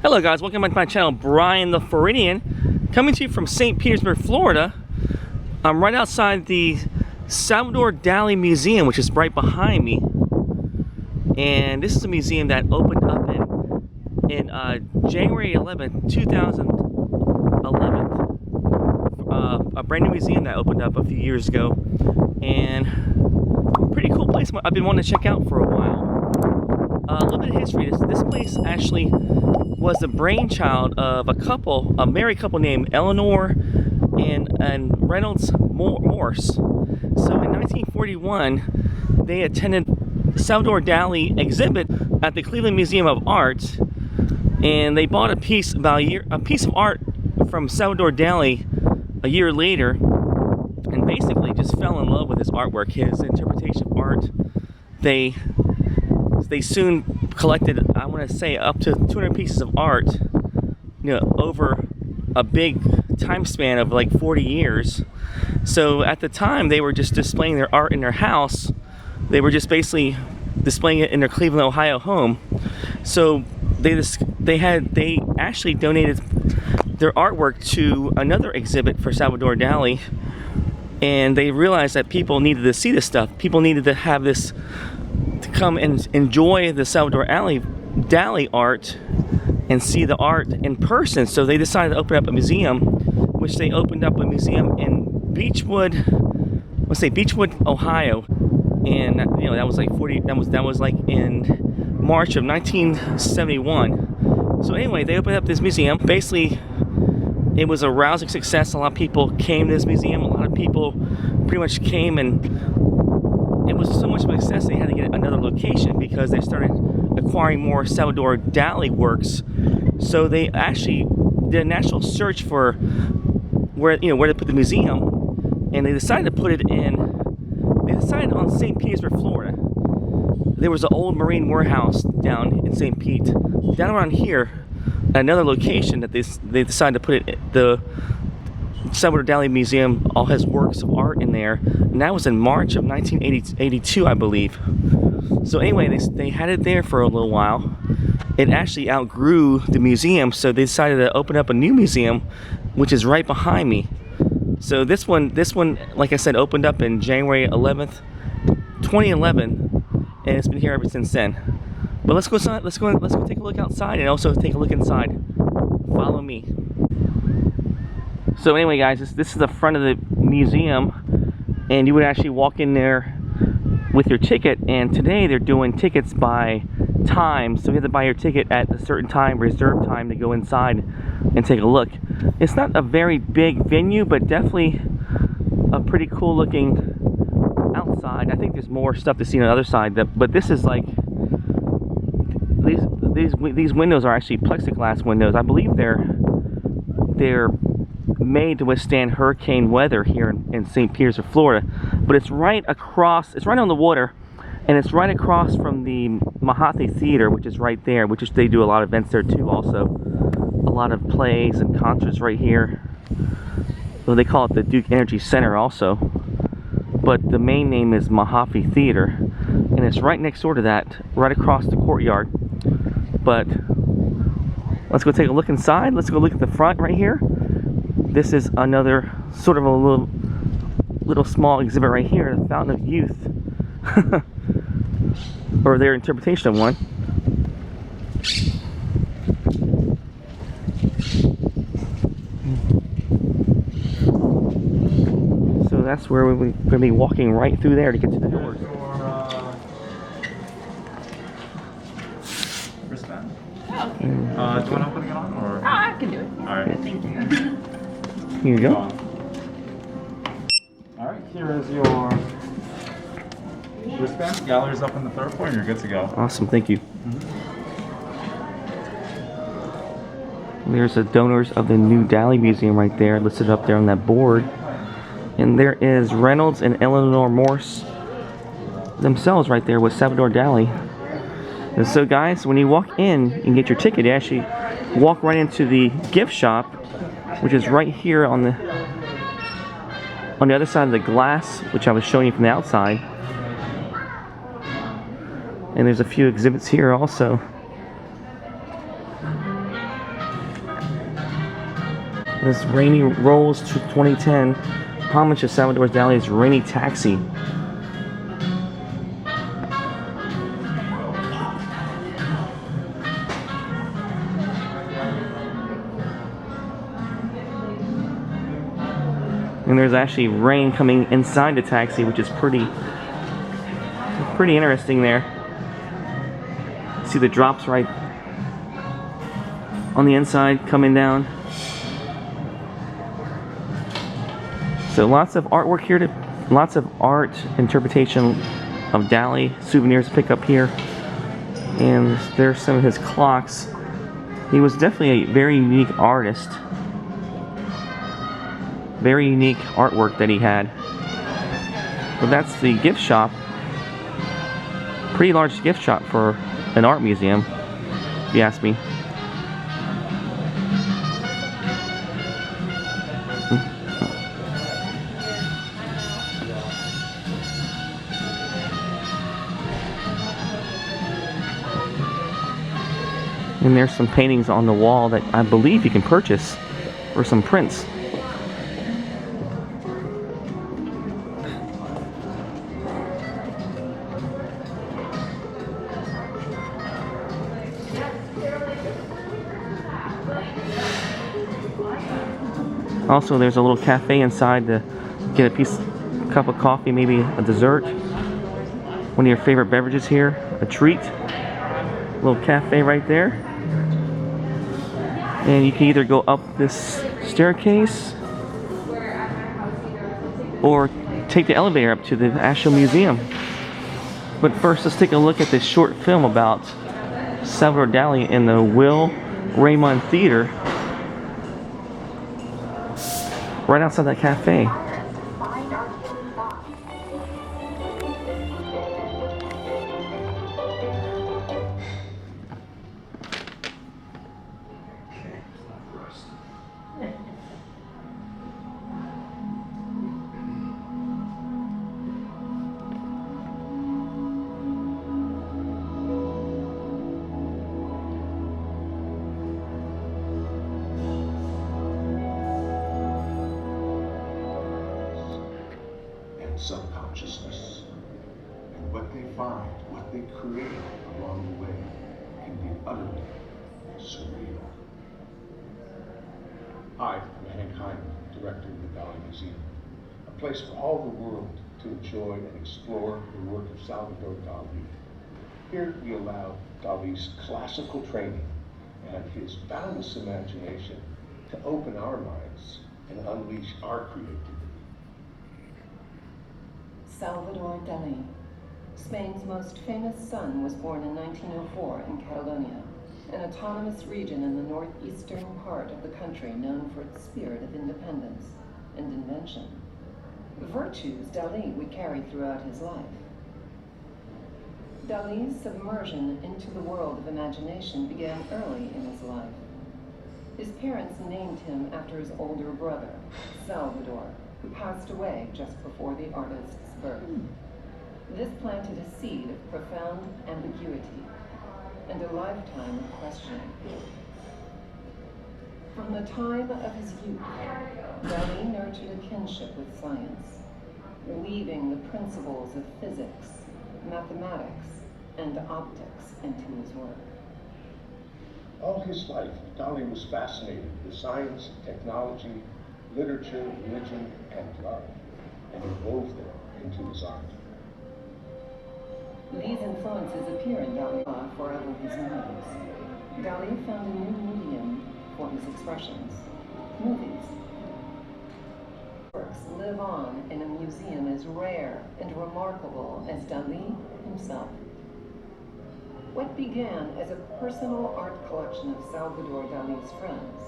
Hello guys, welcome back to my channel, Brian the Floridian, coming to you from St. Petersburg, Florida. I'm right outside the Salvador Dali Museum, which is right behind me. And this is a museum that opened up in January 11th, 2011. A brand new museum that opened up a few years ago. And pretty cool place I've been wanting to check out for a while. A little bit of history. This place actually was the brainchild of a married couple named Eleanor and Reynolds Morse. So in 1941, they attended the Salvador Dali exhibit at the Cleveland Museum of Art, and they bought a piece of art from Salvador Dali a year later, and basically just fell in love with his artwork, his interpretation of art. They soon collected, I want to say, up to 200 pieces of art, over a big time span of like 40 years. So at the time, they were just displaying their art in their house. They were just basically displaying it in their Cleveland, Ohio home. So they actually donated their artwork to another exhibit for Salvador Dali, and they realized that people needed to see this stuff. People needed to have this, to come and enjoy the Salvador Dali art and see the art in person. So they decided to open up a museum, which they opened up a museum in Beechwood, Ohio, and that was like in March of 1971. So anyway, they opened up this museum. Basically, it was a rousing success. A lot of people came to this museum. A lot of people pretty much came, and it was so much of a success they had to get another location because they started acquiring more Salvador Dali works. So they actually did a national search for where to put the museum, and they decided to put it on St. Petersburg, Florida. There was an old Marine warehouse down in St. Pete. Down around here, another location that they decided to put it, the Salvador Dali Museum, all his works of art in there, and that was in March of 1982, I believe. So anyway, they had it there for a little while. It actually outgrew the museum, so they decided to open up a new museum, which is right behind me. So this one, like I said, opened up in January 11th, 2011, and it's been here ever since then. But let's go inside. Let's go take a look outside and also take a look inside. Follow me. So anyway, guys, this is the front of the museum, and you would actually walk in there with your ticket. And today they're doing tickets by time, so you have to buy your ticket at a certain time, reserved time, to go inside and take a look. It's not a very big venue, but definitely a pretty cool looking outside. I think there's more stuff to see on the other side, but this is like, these windows are actually plexiglass windows. I believe they're made to withstand hurricane weather here in St. Petersburg, Florida. But it's right on the water, and it's right across from the Mahathi Theater, which is right there, they do a lot of events there too also. A lot of plays and concerts right here. Well, they call it the Duke Energy Center also, but the main name is Mahathi Theater, and it's right next door to that, right across the courtyard. But let's go take a look inside. Let's go look at the front right here. This is another sort of a little small exhibit right here, the Fountain of Youth, or their interpretation of one. So that's where we're going to be walking right through there to get to the door. Do you want to put it on? Or? Oh, I can do it. Alright. Thank you. Here you go. Alright, here is your wristband. Gallery's up on the third floor and you're good to go. Awesome, thank you. There's the donors of the new Dali Museum right there, listed up there on that board. And there is Reynolds and Eleanor Morse themselves right there with Salvador Dali. And so guys, when you walk in and get your ticket, you actually walk right into the gift shop, which is right here on the other side of the glass, which I was showing you from the outside. And there's a few exhibits here also. This Rainy Rolls 2010 homage to Salvador Dali's Rainy Taxi. And there's actually rain coming inside the taxi, which is pretty interesting there. See the drops right on the inside coming down. So lots of artwork here, lots of art interpretation of Dali, souvenirs to pick up here. And there's some of his clocks. He was definitely a very unique artist. Very unique artwork that he had. But that's the gift shop. Pretty large gift shop for an art museum, if you ask me. And there's some paintings on the wall that I believe you can purchase, or some prints. Also, there's a little cafe inside to get a cup of coffee, maybe a dessert. One of your favorite beverages here, a treat. A little cafe right there. And you can either go up this staircase or take the elevator up to the actual museum. But first, let's take a look at this short film about Salvador Dali in the Will Raymond Theater, right outside that cafe. Subconsciousness, and what they find, what they create along the way can be utterly surreal. Hi, I'm Hani Koi, director of the Dali Museum, a place for all the world to enjoy and explore the work of Salvador Dali. Here we allow Dali's classical training and his boundless imagination to open our minds and unleash our creativity. Salvador Dali. Spain's most famous son was born in 1904 in Catalonia, an autonomous region in the northeastern part of the country known for its spirit of independence and invention. The virtues Dali would carry throughout his life. Dali's submersion into the world of imagination began early in his life. His parents named him after his older brother, Salvador, who passed away just before the artist's birth. This planted a seed of profound ambiguity and a lifetime of questioning. From the time of his youth, Dali nurtured a kinship with science, weaving the principles of physics, mathematics, and optics into his work. All his life, Dali was fascinated with science, technology, literature, religion, and love, and he wove them into his art. These influences appear in Dali forever his nose. Dali found a new medium for his expressions: movies. Works live on in a museum as rare and remarkable as Dali himself. What began as a personal art collection of Salvador Dali's friends,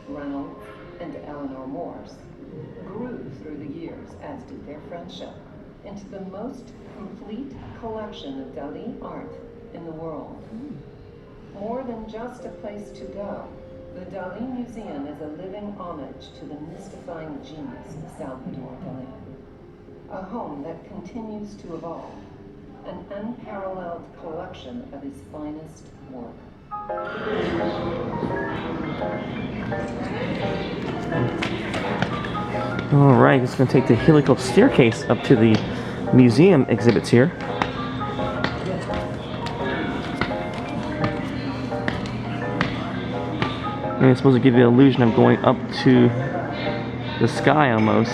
Reynolds and Eleanor Morse, grew through the years, as did their friendship, into the most complete collection of Dali art in the world. More than just a place to go, the Dali Museum is a living homage to the mystifying genius of Salvador Dali. A home that continues to evolve, an unparalleled collection of his finest work. Alright, it's going to take the helical staircase up to the museum exhibits here. And it's supposed to give you the illusion of going up to the sky almost.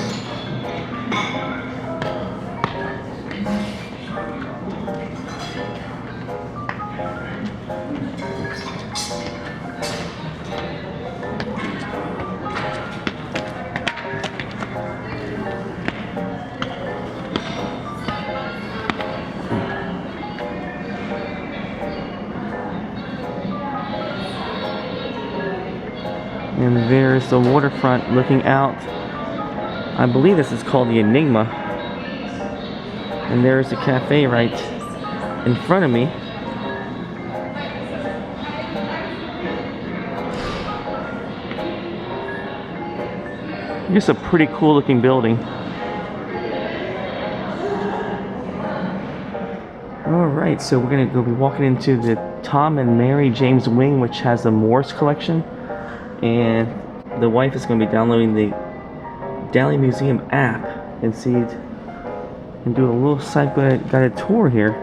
And there's the waterfront looking out. I believe this is called the Enigma. And there's the cafe right in front of me. It's a pretty cool looking building. Alright, so we're going to go be walking into the Tom and Mary James wing, which has the Morse collection. And the wife is going to be downloading the Dali Museum app and see it and do a little side guided tour here.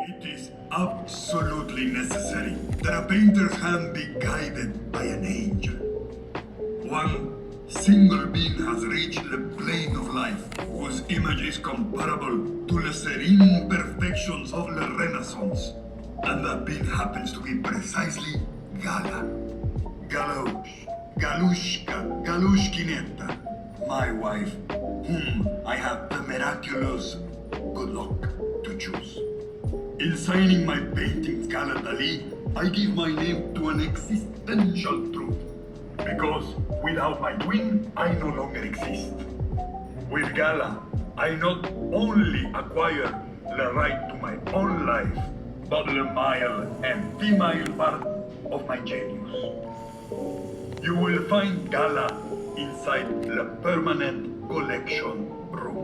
It is absolutely necessary that a painter's hand be guided by an angel. One single being has reached the plane of life, whose image is comparable to the serene perfections of the Renaissance. And that being happens to be precisely Gala. Galushkinetta, my wife, whom I have the miraculous good luck to choose. In signing my paintings, Gala Dali, I give my name to an existential truth. Because without my twin, I no longer exist. With Gala, I not only acquire the right to my own life, but the male and female part of my genius. You will find Gala inside the permanent collection room.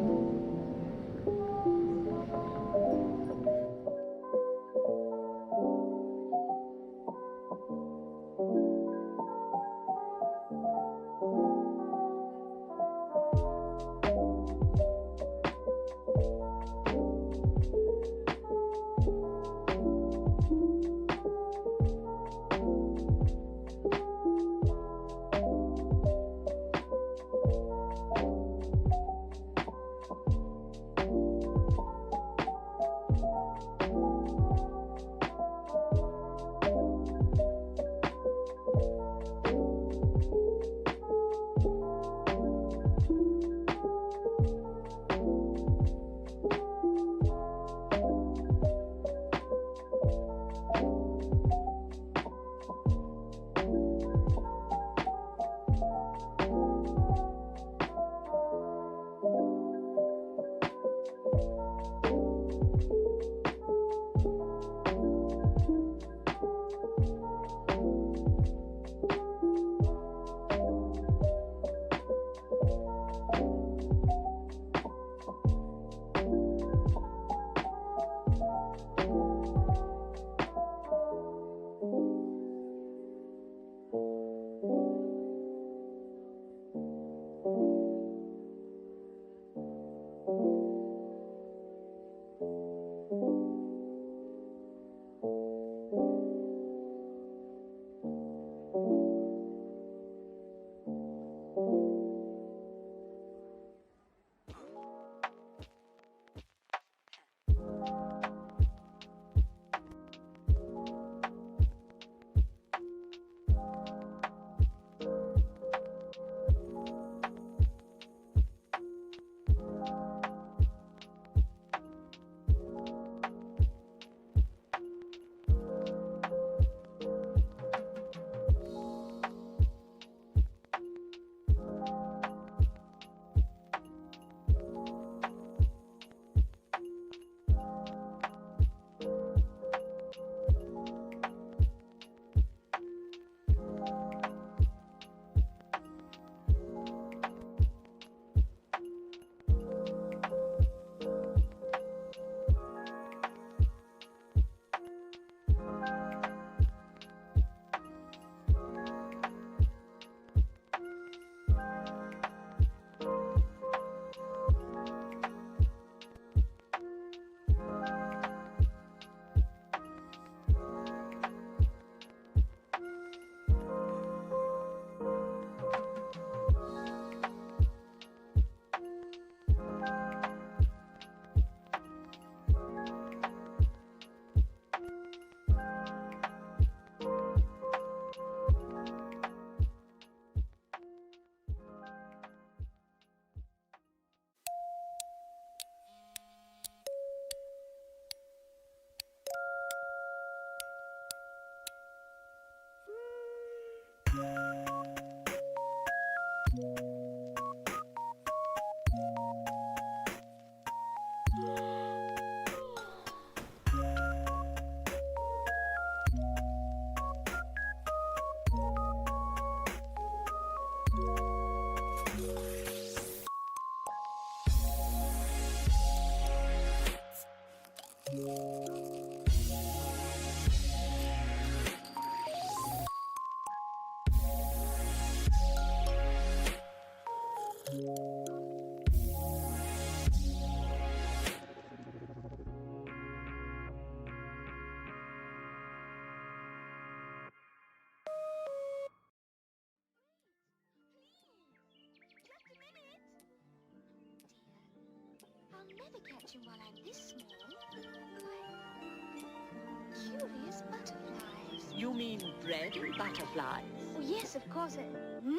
I'll never catch him while I'm this small. Curious butterflies. You mean bread and butterflies? Oh, yes, of course. Hmm?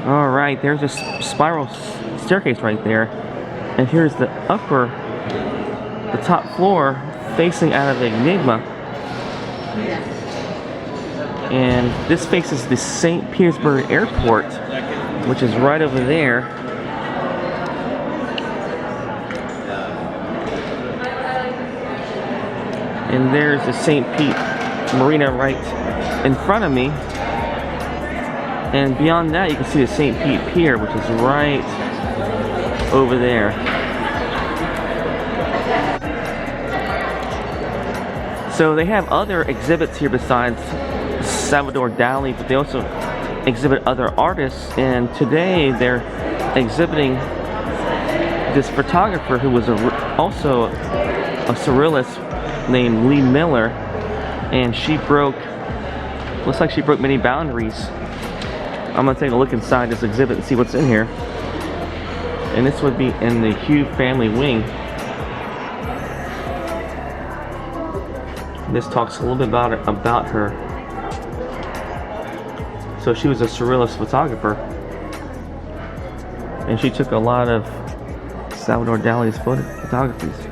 Alright, there's a spiral staircase right there. And here's the top floor facing out of Enigma. And this faces the St. Petersburg airport, which is right over there. And there's the St. Pete Marina right in front of me. And beyond that, you can see the St. Pete Pier, which is right over there. So they have other exhibits here besides Salvador Dali, but they also exhibit other artists. And today they're exhibiting this photographer who was also a surrealist named Lee Miller, and she looks like she broke many boundaries. I'm gonna take a look inside this exhibit and see what's in here. And this would be in the Hugh family wing. This talks a little bit about her. So she was a surrealist photographer, and she took a lot of Salvador Dali's photographies.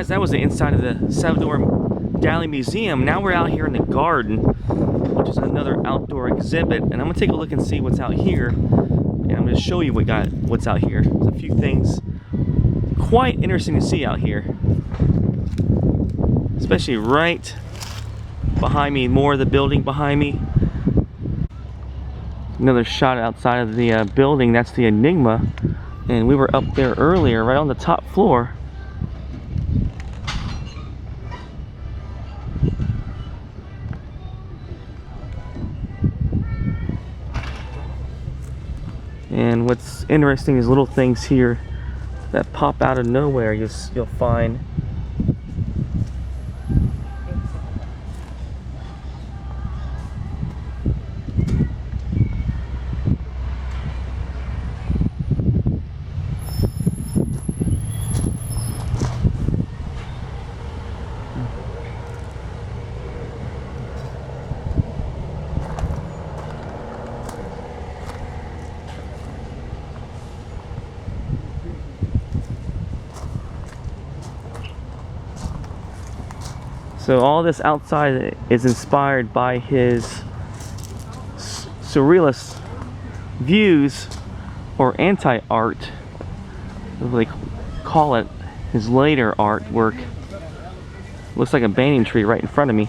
guys, that was the inside of the Salvador Dali Museum. Now we're out here in the garden, which is another outdoor exhibit, and I'm gonna take a look and see what's out here, and I'm gonna show you what's out here. There's a few things quite interesting to see out here, especially right behind me, more of the building behind me. Another shot outside of the building, that's the Enigma, and we were up there earlier, right on the top floor. And what's interesting is little things here that pop out of nowhere. You'll find so all this outside is inspired by his surrealist views, or anti-art, what they call it, his later artwork. Looks like a banyan tree right in front of me.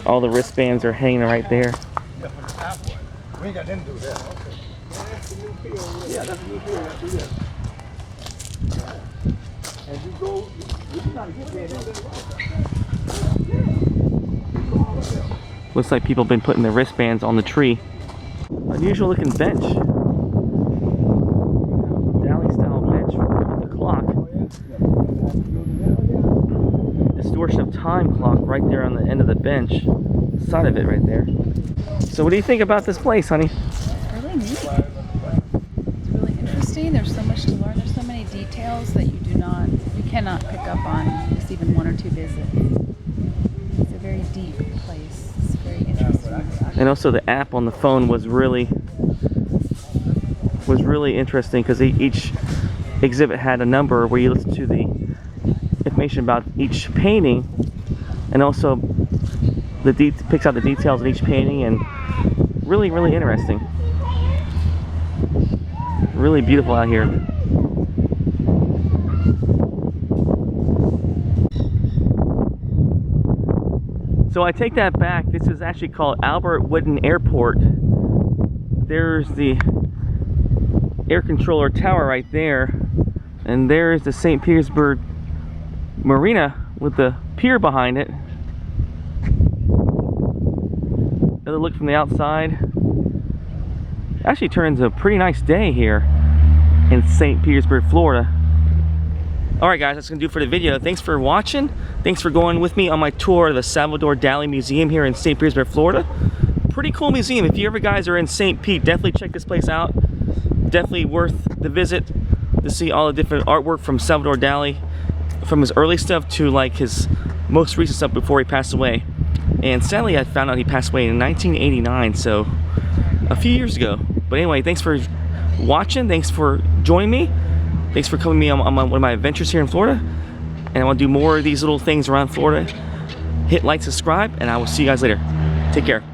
All the wristbands are hanging right there. We ain't got them to do that. Yeah, that's a new field. That's do that. As you go, you gotta get there. Looks like people have been putting their wristbands on the tree. Unusual looking bench. Dali style bench with the clock. Distortion of time clock right there on the end of the bench. Side of it right there. So what do you think about this place, honey? It's really neat. It's really interesting. There's so much to learn. There's so many details that you cannot pick up on just even one or two visits. It's a very deep place. It's very interesting. And also the app on the phone was really interesting, because each exhibit had a number where you listen to the information about each painting, and also picks out the details of each painting, and really interesting. Really beautiful out here. So I take that back. This is actually called Albert Wooden Airport. There's the air controller tower right there, and there's the St. Petersburg Marina with the pier behind it. Another look from the outside. Actually turns a pretty nice day here in St. Petersburg, Florida. Alright guys, that's going to do it for the video. Thanks for watching. Thanks for going with me on my tour of the Salvador Dali Museum here in St. Petersburg, Florida. Pretty cool museum. If you ever guys are in St. Pete, definitely check this place out. Definitely worth the visit to see all the different artwork from Salvador Dali, from his early stuff to like his most recent stuff before he passed away. And sadly, I found out he passed away in 1989, so a few years ago. But anyway, thanks for watching. Thanks for joining me. Thanks for coming with me on one of my adventures here in Florida. And I want to do more of these little things around Florida. Hit like, subscribe, and I will see you guys later. Take care.